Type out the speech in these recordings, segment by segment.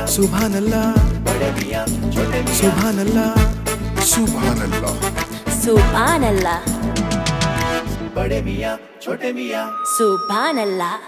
सुभान अल्लाह, सुभान अल्लाह, सुभान अल्लाह, सुभान अल्लाह, बड़े मियाँ छोटे मियाँ। सुभान अल्लाह.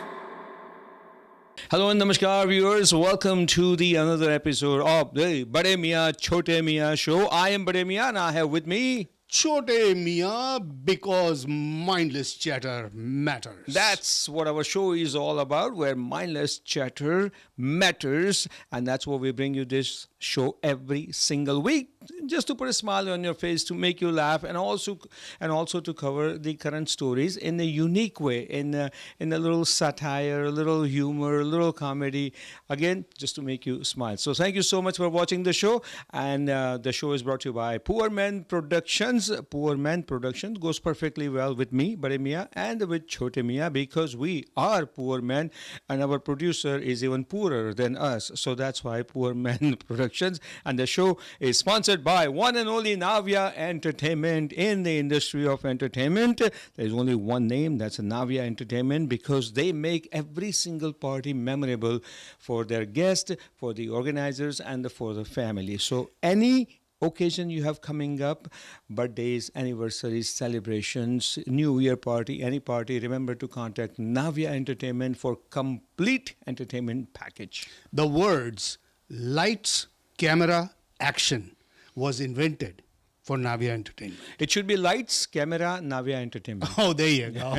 Hello and namaskar viewers, welcome to the another episode of the Bade Miyaan, Chhote Miyaan show. I am Bade Miyaan and I have with me... Chhote Miyaan, because mindless chatter matters. That's what our show is all about, where mindless chatter matters, and that's why we bring you this show every single week, just to put a smile on your face, to make you laugh, and also to cover the current stories in a unique way, in a little satire, a little humor, a little comedy, again, just to make you smile. So thank you so much for watching the show, and the show is brought to you by Poormen Productions. Poormen Productions goes perfectly well with me, Bade Miyaan, and with Chhote Miyaan, because we are poor men, and our producer is even poorer than us. So that's why Poormen Productions. And the show is sponsored by one and only Navya Entertainment. In the industry of entertainment, there's only one name, that's Navya Entertainment, because they make every single party memorable for their guests, for the organizers, and for the family. So any occasion you have coming up, birthdays, anniversaries, celebrations, New Year party, any party, remember to contact Navya Entertainment for complete entertainment package. The words lights, camera, action was invented for Navya Entertainment. It should be lights, camera, Navya Entertainment. Oh, there you go.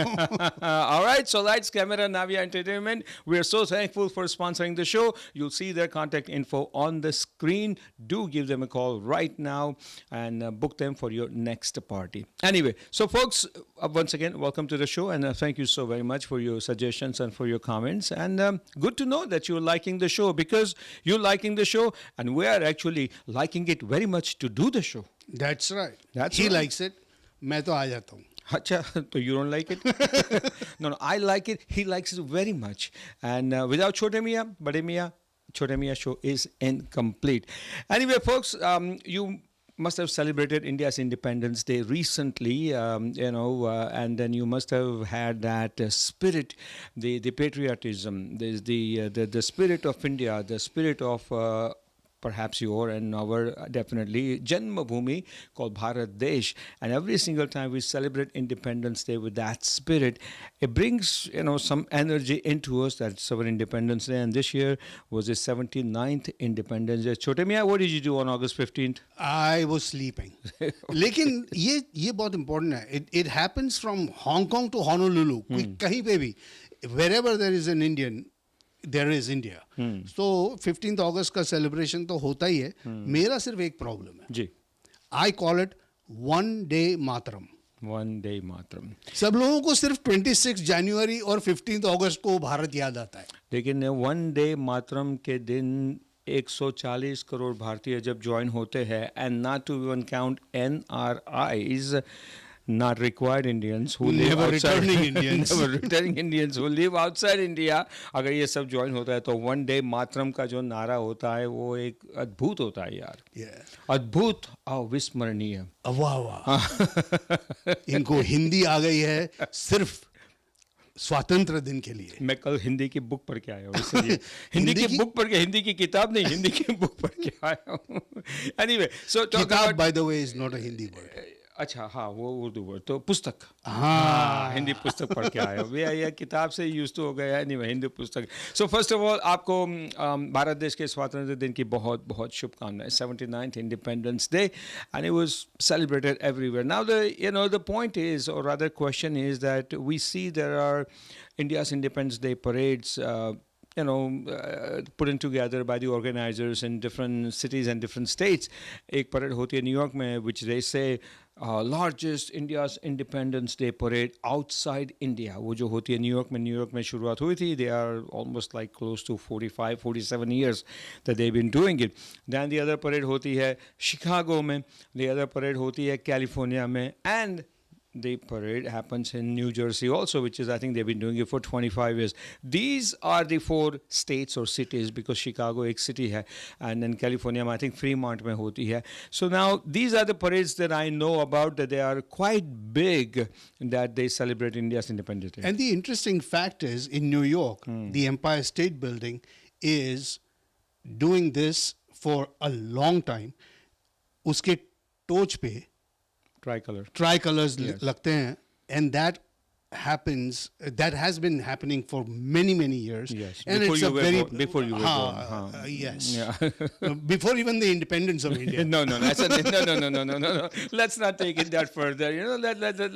All right, so lights, camera, Navya Entertainment. We're so thankful for sponsoring the show. You'll see their contact info on the screen. Do give them a call right now and book them for your next party. Anyway, so folks, once again, welcome to the show, and thank you so very much for your suggestions and for your comments. And good to know that you're liking the show, because you're liking the show, and we are actually liking it very much to do the show. That's right. He likes it. मैं तो आ जाता हूँ. Acha, so you don't like it? No, I like it. He likes it very much. And without Chhote Miyaan, Bade Miyaan, Chhote Miyaan show is incomplete. Anyway, folks, you must have celebrated India's Independence Day recently, and then you must have had that spirit, the patriotism, the spirit of India, the spirit of perhaps your and our definitely Janmabhoomi called Bharat Desh. And every single time we celebrate Independence Day with that spirit, it brings, some energy into us. That's our Independence Day. And this year was the 79th Independence Day. Chhote Miyaan, what did you do on August 15th? I was sleeping. लेकिन ये बहुत important है. It happens from Hong Kong to Honolulu. कहीं पे भी, wherever there is an Indian, there is India. So 15th August का celebration तो होता ही है. मेरा सिर्फ एक problem है. जी. I call it one day matram. One day matram. सब लोगों को सिर्फ 26 जनवरी और 15th अगस्त को भारत याद आता है. लेकिन वन डे मातरम के दिन 140 करोड़ भारतीय जब ज्वाइन होते हैं, and not to even count NRIs, not required Indians who live outside, never returning Indians who live outside India, अगर ये सब ज्वाइन होता है तो वन डे मातरम का जो नारा होता है वो एक अद्भुत होता है यार. अद्भुत, अविस्मरणीय. वाह वाह. इनको हिंदी आ गई है सिर्फ स्वातंत्र दिन के लिए. मैं कल हिंदी की बुक पढ़ के आया हूँ, इसलिए हिंदी की बुक पढ़ के, हिंदी की किताब नहीं, हिंदी की बुक पढ़ के आया हूँ. Anyway, so किताब by the way is not a Hindi word. अच्छा, हाँ, वो उर्दू वर्ड, तो पुस्तक. हाँ, हिंदी पुस्तक पढ़ के आया हूँ. ये किताब से यूज तो हो गया है, नहीं, हिंदी पुस्तक. सो फर्स्ट ऑफ ऑल आपको भारत देश के स्वतंत्रता दिन की बहुत बहुत शुभकामनाएं. 79th Independence Day, and it was celebrated everywhere. Now the point is, or rather question is, that we see there are India's Independence Day parades put in together by the organizers in different cities and different states. एक parade होती है New York में, which they say largest India's Independence Day parade outside India. वो जो होती है New York में शुरुआत हुई थी. They are almost like close to 47 years that they've been doing it. Then the other parade होती है शिकागो में, the other parade होती है कैलिफोर्निया में, and the parade happens in New Jersey also, which is, I think they've been doing it for 25 years. These are the 4 states or cities, because Chicago एक city है, and then California में I think Fremont में होती है. So now these are the parades that I know about, that they are quite big, that they celebrate India's Independence Day. And the interesting fact is, in New York, the Empire State Building is doing this for a long time, उसके टोच पे Tricolor. tricolors Yes. लगते हैं, and that has been happening for many years. Yes. And Before it's you a were very born- before you were born. yes. Yeah. Before even the independence of India. No. No. Let's not take it that further.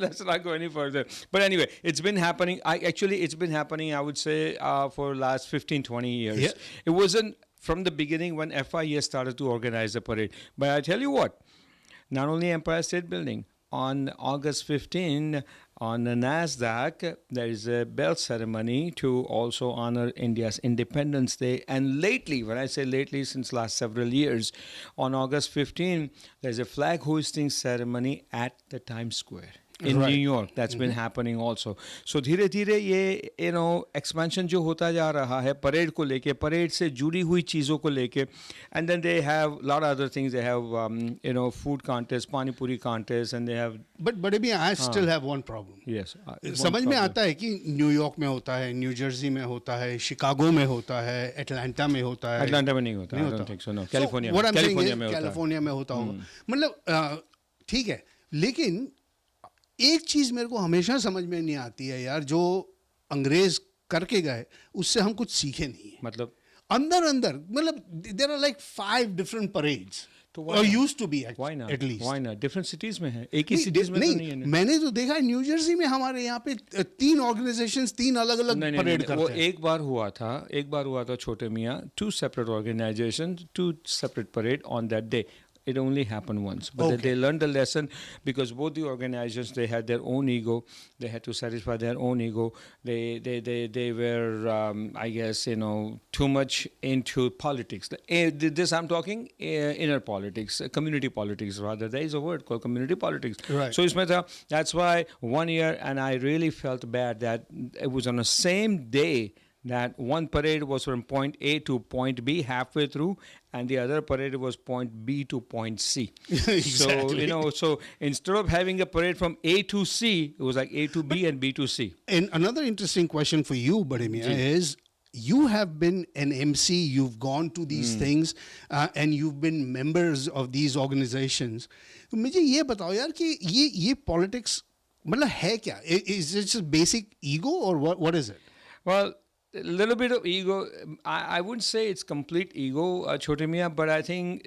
Let's not go any further. But anyway, it's been happening. It's been happening, I would say, for last 15, 20 years. Yeah. It wasn't from the beginning when FIA started to organize the parade. But I tell you what, not only Empire State Building, on August 15, on the NASDAQ, there is a bell ceremony to also honor India's Independence Day. And lately, when I say lately, since last several years, on August 15, there's a flag hoisting ceremony at the Times Square in Right. New York. That's been happening also. So धीरे धीरे ये expansion जो होता जा रहा है parade को लेके, parade से जुड़ी हुई चीज़ों को लेके, and then they have a lot of other things. They have food contest, pani puri contest, and they have But Bade Miyaan, I still have one problem. yes. समझ में आता है कि न्यूयॉर्क में होता है, न्यू जर्सी में होता है, शिकागो में होता है, एटलांटा में होता है. Atlanta में नहीं होता. I don't think so. No. California. What I'm saying California is, में होता है. कैलिफोर्निया में होता होगा. मतलब ठीक है, लेकिन एक चीज मेरे को हमेशा समझ में नहीं आती है यार, जो अंग्रेज करके गए उससे हम कुछ सीखे नहीं है. मतलब अंदर मतलब there are like 5 different parades, तो or used to be why not? at least. Why not? Different cities में है. एक ही cities में तो नहीं है. मैंने तो देखा है न्यू जर्सी में हमारे यहाँ पे 3 ऑर्गेनाइजेशंस 3 अलग-अलग परेड करते वो हैं. एक बार हुआ था छोटे मियाँ, 2 separate organizations, 2 separate parade on that day. It only happened once, but Okay. they learned the lesson because both the organizations, they had their own ego. They had to satisfy their own ego. They were, I guess, too much into politics. This I'm talking inner politics, community politics rather. There is a word called community politics. Right. So that's why one year, and I really felt bad that it was on the same day that one parade was from point A to point B halfway through, and the other parade was point B to point C. Exactly. So instead of having a parade from A to C, it was like A to B and B to C. And another interesting question for you, Bade Miyaan, is you have been an MC, you've gone to these things, and you've been members of these organizations. तो मुझे ये बताओ यार कि ये politics मतलब है क्या? Is it just basic ego or what is it? Well, a little bit of ego. I wouldn't say it's complete ego, Chhote Miyaan, but I think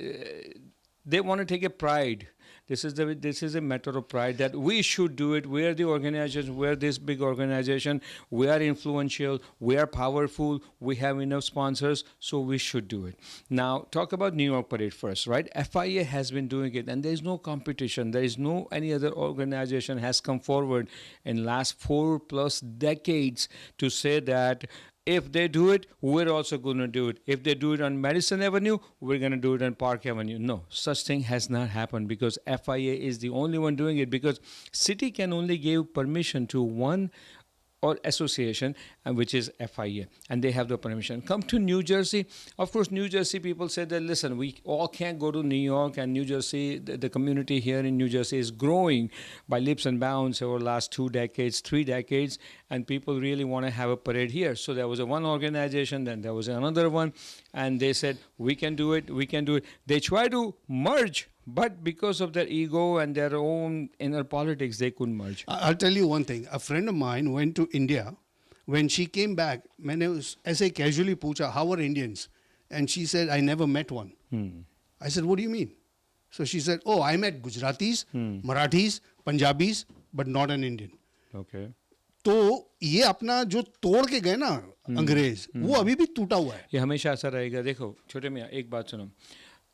they want to take a pride. This is a matter of pride that we should do it. We are the organization. We are this big organization. We are influential. We are powerful. We have enough sponsors, so we should do it. Now, talk about New York Parade first, right? FIA has been doing it, and there is no competition. There is no any other organization has come forward in last 4+ decades to say that if they do it, we're also going to do it. If they do it on Madison Avenue, we're going to do it on Park Avenue. No, such thing has not happened because FIA is the only one doing it, because city can only give permission to one or association, which is FIA, and they have the permission. Come to New Jersey. Of course, New Jersey people say that, listen, we all can't go to New York, and New Jersey, the community here in New Jersey is growing by leaps and bounds over the last 2 decades, 3 decades, and people really want to have a parade here. So there was one organization, then there was another one, and they said, we can do it, we can do it. They try to merge, but because of their ego and their own inner politics, they couldn't merge. I'll tell you one thing. A friend of mine went to India. When she came back, मैंने ऐसे casually पूछा, how are Indians? And she said, I never met one. I said, what do you mean? So she said, oh, I met Gujaratis, Marathis, Punjabis, but not an Indian. Okay. तो ये अपना जो तोड़ के गए ना अंग्रेज, वो अभी भी टूटा हुआ है. ये हमेशा ऐसा रहेगा. देखो छोटे मियाँ, एक बात सुनो.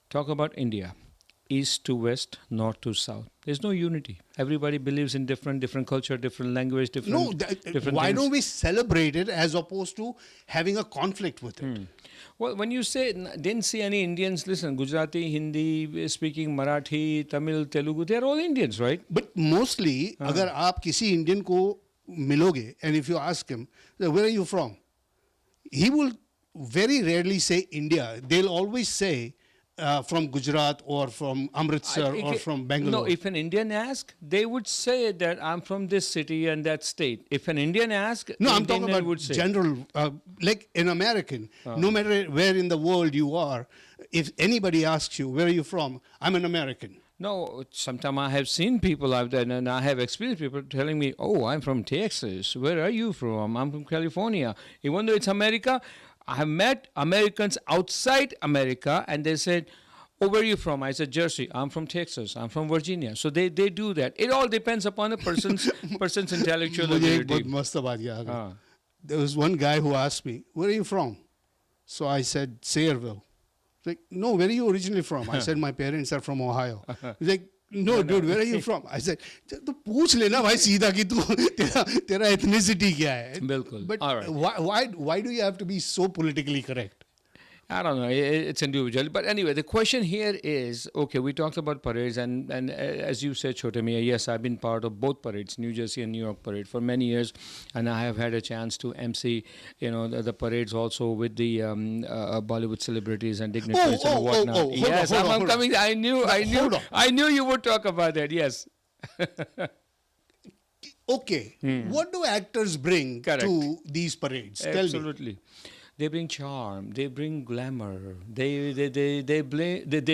Talk about India. East to west, north to south. There's no unity. Everybody believes in different culture, different language, different Why things. don't we celebrate it as opposed to having a conflict with it? Well, when you say didn't see any Indians, listen, Gujarati, Hindi speaking, Marathi, Tamil, Telugu, they're all Indians, right? But mostly, अगर आप किसी Indian को मिलोगे, and if you ask him, where are you from? He will very rarely say India. They'll always say from Gujarat or from Amritsar or from Bangalore. No, if an Indian asks, they would say that I'm from this city and that state. If an Indian asks, No, I'm Indian talking about would say. general, like an American. No matter where in the world you are, if anybody asks you, where are you from? I'm an American. No, sometimes I have seen people out there and I have experienced people telling me, oh, I'm from Texas. Where are you from? I'm from California. Even though it's America, I have met Americans outside America and they said, oh, where are you from? I said, Jersey. I'm from Texas. I'm from Virginia. So they do that. It all depends upon a person's intellectual मुझे एक बहुत ability. मस्त बात याद है. हाँ. There was one guy who asked me, where are you from? So I said, Sayreville. He's like, no, where are you originally from? I said, my parents are from Ohio. He's like, no, dude, where are you from? I said, तो पूछ लेना भाई सीधा कि तू तेरा ethnicity क्या है? बिल्कुल. But All right. why do you have to be so politically correct? I don't know. It's individual. But anyway, the question here is, okay, we talked about parades and as you said, Chhote Miyaan, yes, I've been part of both parades, New Jersey and New York parade for many years. And I have had a chance to MC, the parades also with the Bollywood celebrities and dignitaries and whatnot. Hold on, Yes, hold on, I'm hold on. coming. Hold on. I knew you would talk about that. Yes. Okay, what do actors bring Correct. to these parades? Tell me. Absolutely. They bring charm. They bring glamour. They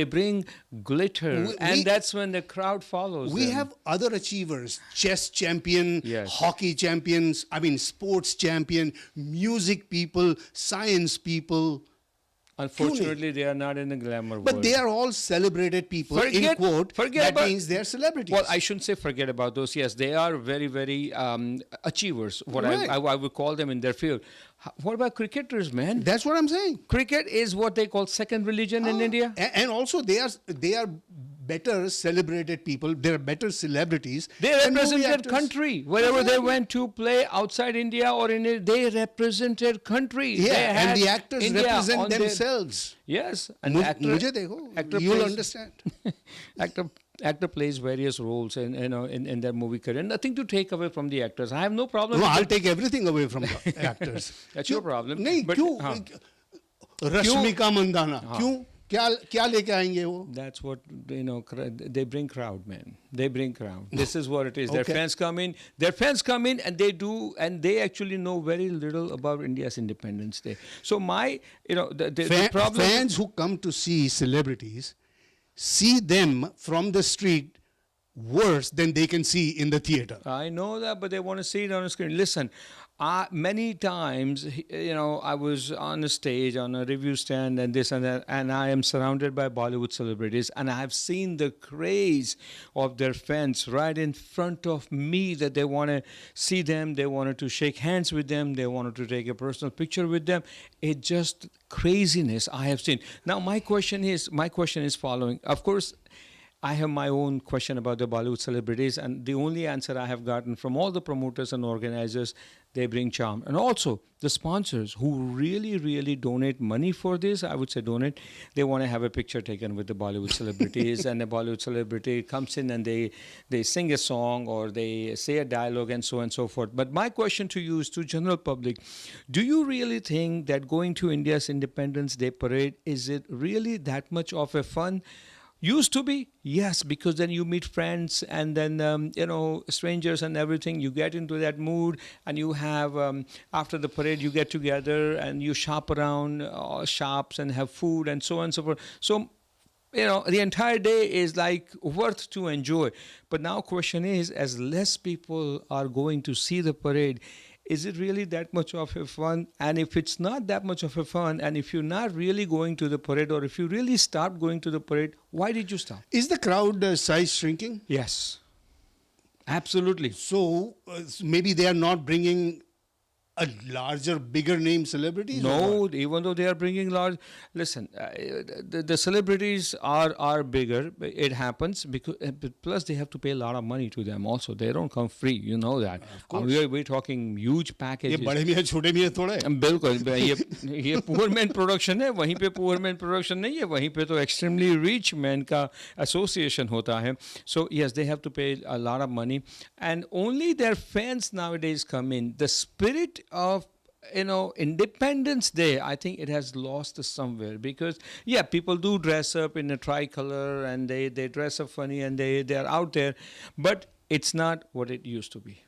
bring glitter, and that's when the crowd follows. We them. have other achievers, chess champion, Yes. hockey champions, sports champion, music people, science people. Unfortunately, they are not in the glamour But world. they are all celebrated people, in quote. Forget that means they're celebrities. Well, I shouldn't say forget about those. Yes, they are very, very achievers. What Right. I would call them in their field. What about cricketers, man? That's what I'm saying. Cricket is what they call second religion in India. And also they are better celebrated people. They're better celebrities. They than movie represented actors. country. Wherever they Exactly. went to play outside India or in it, they represented country. Yeah, They had and the actors India represent on their- themselves. Yes. And मुझे देखो, you'll understand. actor plays various roles in their movie career. Nothing to take away from the actors. I have no problem. No, with I'll it. take everything away from the actors. That's your problem. नहीं But, क्यों हाँ. रश्मिका मंदाना क्यों क्या लेके आएंगे वो? That's what they bring crowd, man. They bring crowd. This is what it is. Their Okay. fans come in and they actually know very little about India's Independence Day. So the problem Fans who come to see celebrities see them from the street worse than they can see in the theater. I know that, but they want to see it on a screen. Listen, many times, I was on a stage, on a review stand and this and that, and I am surrounded by Bollywood celebrities, and I have seen the craze of their fans right in front of me that they want to see them, they wanted to shake hands with them, they wanted to take a personal picture with them. It's just craziness I have seen. Now, my question is following. Of course, I have my own question about the Bollywood celebrities, and the only answer I have gotten from all the promoters and organizers, they bring charm. And also, the sponsors who really, really donate money for this, I would say donate, they want to have a picture taken with the Bollywood celebrities, and the Bollywood celebrity comes in and they sing a song or they say a dialogue and so on and so forth. But my question to you is to general public, do you really think that going to India's Independence Day parade, is it really that much of a fun? Used to be, yes, because then you meet friends and then, strangers and everything. You get into that mood and you have, after the parade, you get together and you shop around shops and have food and so on and so forth. So, the entire day is like worth to enjoy. But now question is, as less people are going to see the parade, is it really that much of a fun? And if it's not that much of a fun, and if you're not really going to the parade, or if you really stopped going to the parade, why did you stop? Is the crowd size shrinking? Yes. Absolutely. So maybe they are not bringing a larger, bigger name celebrities? or No, what? even though they are bringing large. Listen, the celebrities are bigger. It happens because plus they have to pay a lot of money to them. Also, they don't come free. You know that. Of course. We're talking huge ये packages. बड़े मियाँ छोटे मियाँ थोड़ा है. बिल्कुल ये Poormen production है, वहीं पे Poormen प्रोडक्शन नहीं है, वहीं पे तो extremely rich men का association होता है. So yes, they have to pay a lot of money, and only their fans nowadays come in. The spirit of Independence Day, I think it has lost somewhere because, yeah, people do dress up in a tricolor and they dress up funny and they're out there, but it's not what it used to be.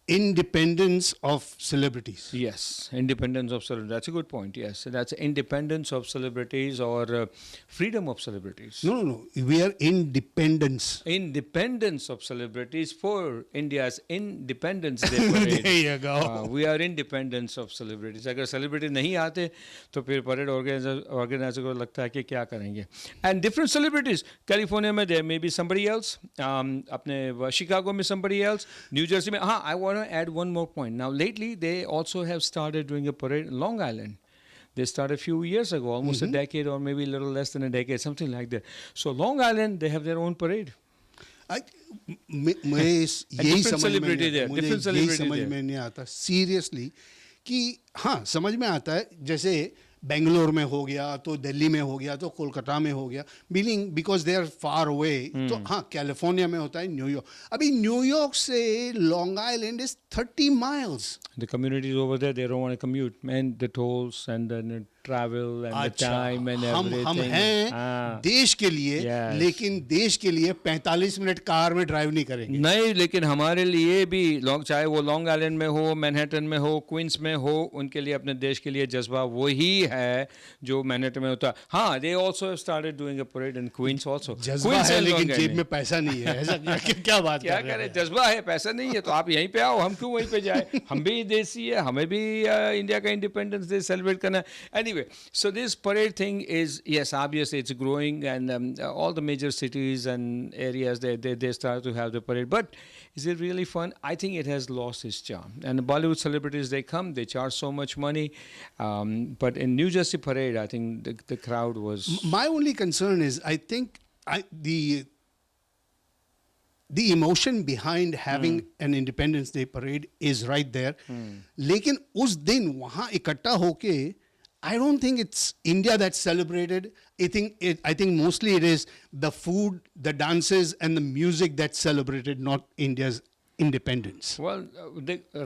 Independence of celebrities. Yes, independence of celebrities. That's a good point. Yes, that's independence of celebrities or freedom of celebrities. No. We are independence. Independence of celebrities for India's Independence Day parade. There you go. We are independence of celebrities. अगर celebrity नहीं आते तो फिर parade organizer को लगता है कि क्या करेंगे. And different celebrities. California में there may be somebody else. अपने Chicago में somebody else. New Jersey में I want to add one more point. Now lately they also have started doing a parade in Long Island. They started a few years ago, almost a decade or maybe a little less than a decade, something like that. So Long Island, they have their own parade. मुझे यही समझ में नहीं आता seriously कि हाँ समझ में आता है जैसे बेंगलोर में हो गया तो दिल्ली में हो गया तो कोलकाता में हो गया because they are far away तो हाँ कैलिफोर्निया में होता है न्यूयॉर्क अभी न्यूयॉर्क से long island is 30 miles. The communities over there, they don't want to commute, man. The tolls and the travel and the time and everything. हम हैं देश के लिए, लेकिन देश के लिए 45 मिनट कार में ड्राइव नहीं करेंगे. नहीं, लेकिन हमारे लिए भी चाहे वो लॉन्ग आइलैंड में हो, मैनहट्टन में हो, क्वींस में हो, उनके लिए अपने देश के लिए जज्बा वही है जो मैनहट्टन में होता है. हाँ, they also have started doing a parade in Queens also. जज्बा है लेकिन जेब में पैसा नहीं है. ऐसा क्या बात क्या करें? जज्बा है, पैसा नहीं है तो आप यहीं पे आओ, हम क्यों वहीं पे जाए? हम भी देसी है, हमें भी इंडिया का इंडिपेंडेंस डे सेलिब्रेट करना है. Anyway, so this parade thing is, yes, obviously it's growing and all the major cities and areas they start to have the parade. But is it really fun? I think it has lost its charm. And the Bollywood celebrities, they come, they charge so much money. But in New Jersey parade, I think the crowd was... My only concern is, I think the emotion behind having an Independence Day parade is right there. लेकिन उस दिन वहाँ इकट्ठा होके I don't think it's India that's celebrated. I think mostly it is the food, the dances, and the music that's celebrated, not India's independence. Well,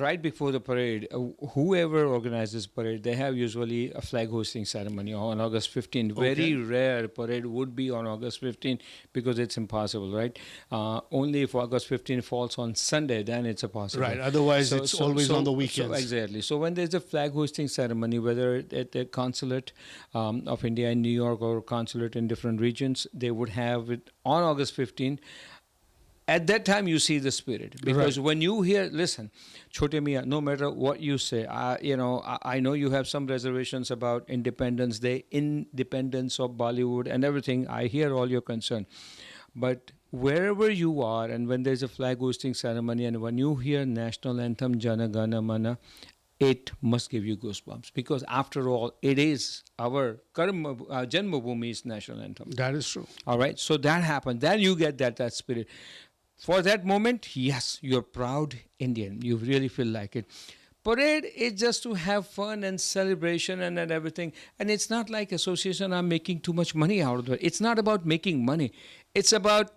right before the parade, whoever organizes parade, they have usually a flag hosting ceremony on August 15th. Very rare parade would be on August 15th because it's impossible, right? Only if August 15th falls on Sunday, then it's a possibility. Right, otherwise it's always on the weekends. Exactly. So when there's a flag hosting ceremony, whether at the consulate of India in New York or consulate in different regions, they would have it on August 15th. At that time, you see the spirit. Because when you hear, listen, Chhote Miyaan, no matter what you say, I know you have some reservations about Independence Day, independence of Bollywood and everything. I hear all your concern. But wherever you are and when there's a flag hosting ceremony and when you hear national anthem, Jana Gana Mana, it must give you goosebumps. Because after all, it is our Janmabhumi's national anthem. That is true. All right. So that happened. Then you get that spirit. For that moment, yes, you're proud Indian. You really feel like it. Parade is just to have fun and celebration and everything. And it's not like association are making too much money out of it. It's not about making money. It's about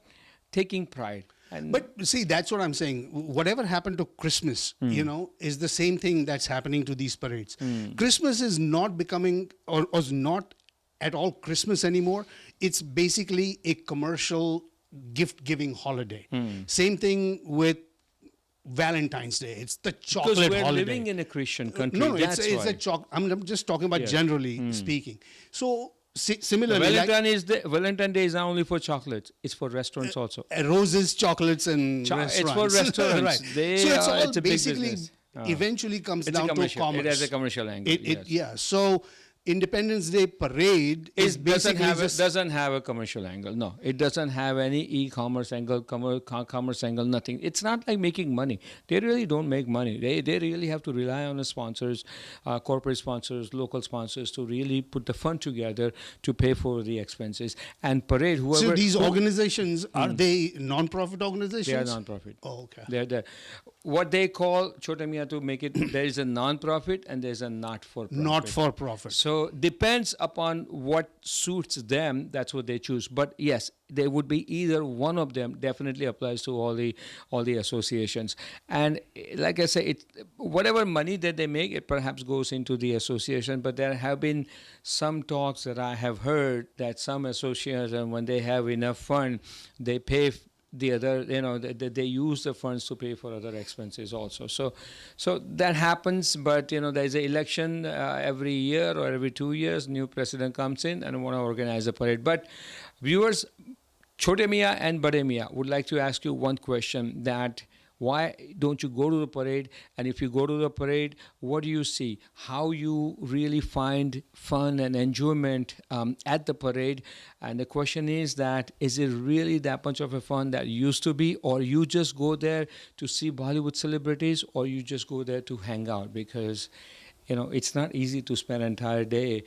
taking pride. But see, that's what I'm saying. Whatever happened to Christmas, is the same thing that's happening to these parades. Christmas is not becoming or was not at all Christmas anymore. It's basically a commercial gift-giving holiday. Same thing with Valentine's Day. It's the chocolate holiday. Because we're living in a Christian country. No, it's a I'm just talking about generally speaking. So similarly, Valentine's Day is not only for chocolates; it's for restaurants also. Roses, chocolates, and restaurants. It's for restaurants. Right. So it's all basically eventually comes down to commerce. It has a commercial angle. So Independence Day parade doesn't have a commercial angle. No, it doesn't have any e-commerce angle, commerce angle, nothing. It's not like making money. They really don't make money. They really have to rely on the sponsors, corporate sponsors, local sponsors to really put the fund together to pay for the expenses. And parade, whoever... So these organizations, are they non-profit organizations? They are non-profit. Oh, okay. They're what they call Chhote Miyaan, to make it, there is a non-profit and there's a not-for-profit. Not for profit. So depends upon what suits them. That's what they choose. But yes, there would be either one of them. Definitely applies to all the associations. And like I say, whatever money that they make, it perhaps goes into the association. But there have been some talks that I have heard that some associations, when they have enough fund, they pay the other, they use the funds to pay for other expenses also. So that happens, but there's an election every year or every 2 years. New president comes in and want to organize a parade. But viewers, Chhote Miyaan and Bade Miyaan would like to ask you one question: that why don't you go to the parade? And if you go to the parade, what do you see? How you really find fun and enjoyment at the parade? And the question is that, is it really that much of a fun that used to be? Or you just go there to see Bollywood celebrities? Or you just go there to hang out? Because it's not easy to spend an entire day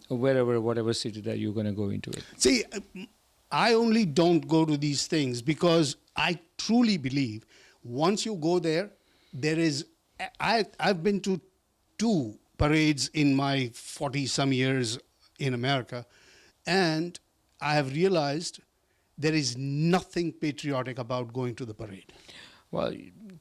whatever city that you're going to go into it. See, I only don't go to these things because I truly believe once you go there, I've been to 2 parades in my 40-some years in America, and I have realized there is nothing patriotic about going to the parade. Well,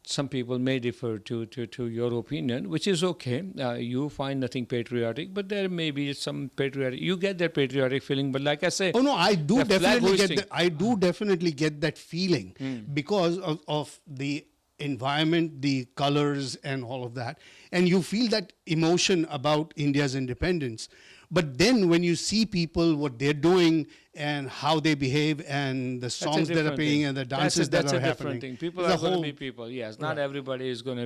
some people may differ to your opinion, which is okay. You find nothing patriotic, but there may be some patriotic. You get that patriotic feeling, but like I say, oh no, I do definitely get hoisting. that. I do definitely get that feeling because of the environment, the colors, and all of that, and you feel that emotion about India's independence. But then when you see people, what they're doing and how they behave and the songs that are playing and the dances that are happening. That's a different thing. People are going to be people. Yes, not everybody is going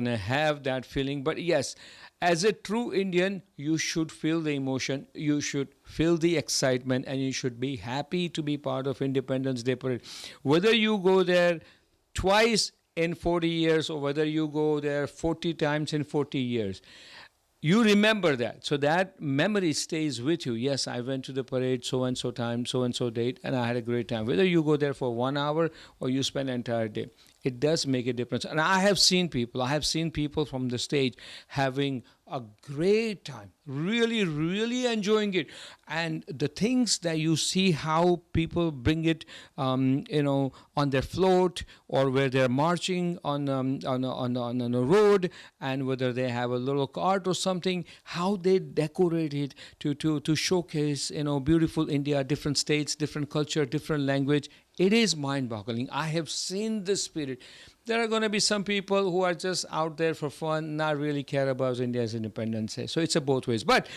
to have that feeling. But yes, as a true Indian, you should feel the emotion, you should feel the excitement, and you should be happy to be part of Independence Day Parade. Whether you go there twice in 40 years or whether you go there 40 times in 40 years, you remember that. So that memory stays with you. Yes, I went to the parade so-and-so time, so-and-so date, and I had a great time. Whether you go there for 1 hour or you spend an entire day, it does make a difference. And I have seen people from the stage having a great time, really, really enjoying it. And the things that you see, how people bring it, on their float, or where they're marching on a road, and whether they have a little cart or something, how they decorate it to showcase, beautiful India, different states, different culture, different language. It is mind-boggling. I have seen the spirit. There are going to be some people who are just out there for fun, not really care about India's independence Day. So it's a both ways. But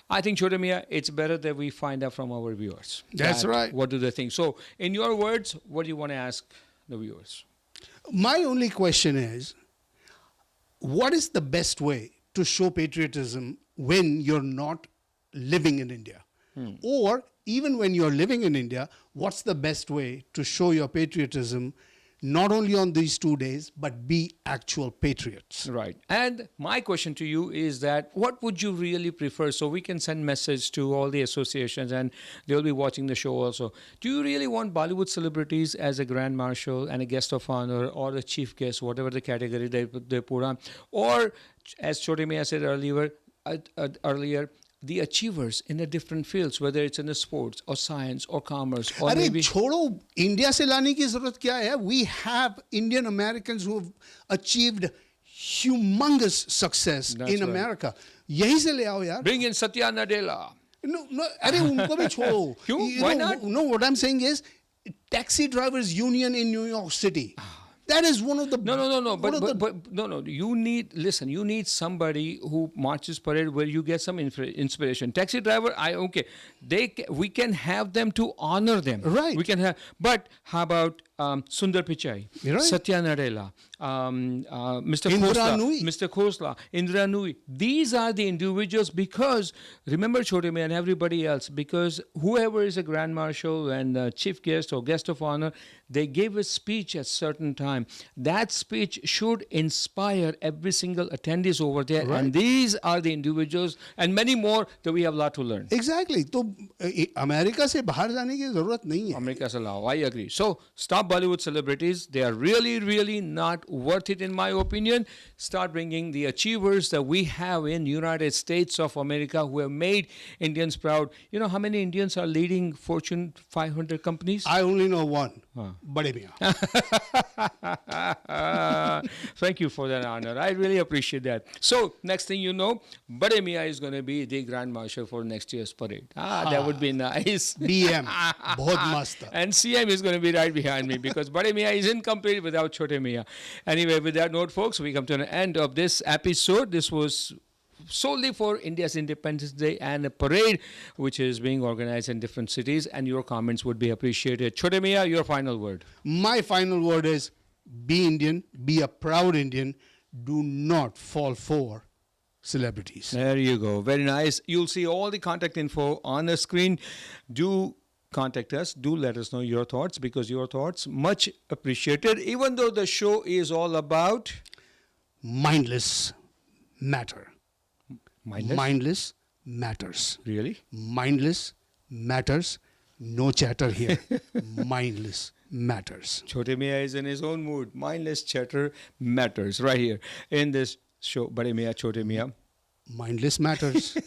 I think, Chhote Miyaan, it's better that we find out from our viewers. That's right. What do they think? So in your words, what do you want to ask the viewers? My only question is, what is the best way to show patriotism when you're not living in India? Or even when you're living in India, what's the best way to show your patriotism not only on these 2 days, but be actual patriots? Right. And my question to you is that what would you really prefer? So we can send message to all the associations and they'll be watching the show also. Do you really want Bollywood celebrities as a Grand Marshal and a guest of honor or the chief guest, whatever the category they put on? Or, as Chhote Miyaan said earlier, the achievers in the different fields, whether it's in the sports or science or commerce or अरे maybe... छोड़ो, India से लाने की जरूरत क्या है? We have Indian Americans who have achieved humongous success That's in right. America. यहीं से ले आओ यार. Bring in Satya Nadella. No, अरे उनको भी छोड़ो. क्यों? Why not? No, what I'm saying is, taxi drivers union in New York City. That is one of the... No. But you need somebody who marches parade where you get some inspiration. Taxi driver, we can have them to honor them. Right. We can have, but how about Sundar Pichai, You're right. Satya Nadella, Mr. Indira Nooyi. Mr. Khosla, Indira Nooyi. These are the individuals because, remember Chhote Miyaan and everybody else, because whoever is a Grand Marshal and chief guest or guest of honor, they gave a speech at certain time. That speech should inspire every single attendees over there. Right. And these are the individuals and many more that we have a lot to learn. Exactly. तो America से बाहर जाने की जरूरत नहीं है. America Salau, I agree. So stop are Bollywood celebrities. They are really, really not worth it, in my opinion. Start bringing the achievers that we have in United States of America who have made Indians proud. You know how many Indians are leading Fortune 500 companies? I only know one. Bade Miyaan. Thank you for that honor. I really appreciate that. So, next thing you know, Bade Miyaan is going to be the Grand Marshal for next year's parade. That would be nice. BM. Bahut mast. And CM is going to be right behind me because Bade Miyaan is incomplete without Chhote Miyaan. Anyway, with that note, folks, we come to the end of this episode. This was solely for India's Independence Day and a parade which is being organized in different cities, and your comments would be appreciated. Chhote Miyaan, your final word. My final word is be Indian, be a proud Indian. Do not fall for celebrities. There you go. Very nice. You'll see all the contact info on the screen. Do contact us. Do let us know your thoughts because your thoughts much appreciated. Even though the show is all about Mindless matter. mindless. Mindless matters. Really? Mindless matters. No chatter here. Mindless matters. Chhote Miyaan is in his own mood. Mindless chatter matters right here in this show. Bade Miyaan, Chhote Miyaan. Mindless matters.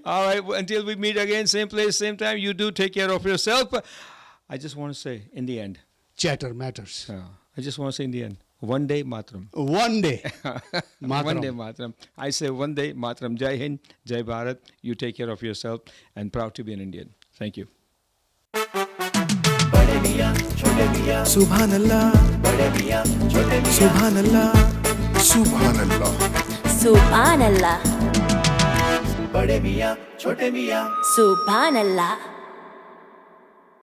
All right. Until we meet again, same place, same time. You do take care of yourself. I just want to say, in the end. Chatter matters. I just want to say in the end. One day matram. One day. One day matram. I say one day matram. Jai Hind, Jai Bharat. You take care of yourself and proud to be an Indian. Thank you. बड़े मियां छोटे मियां Subhanallah, बड़े मियां छोटे मियां Subhanallah, Subhanallah. Subhanallah. बड़े मियां छोटे मियां Subhanallah.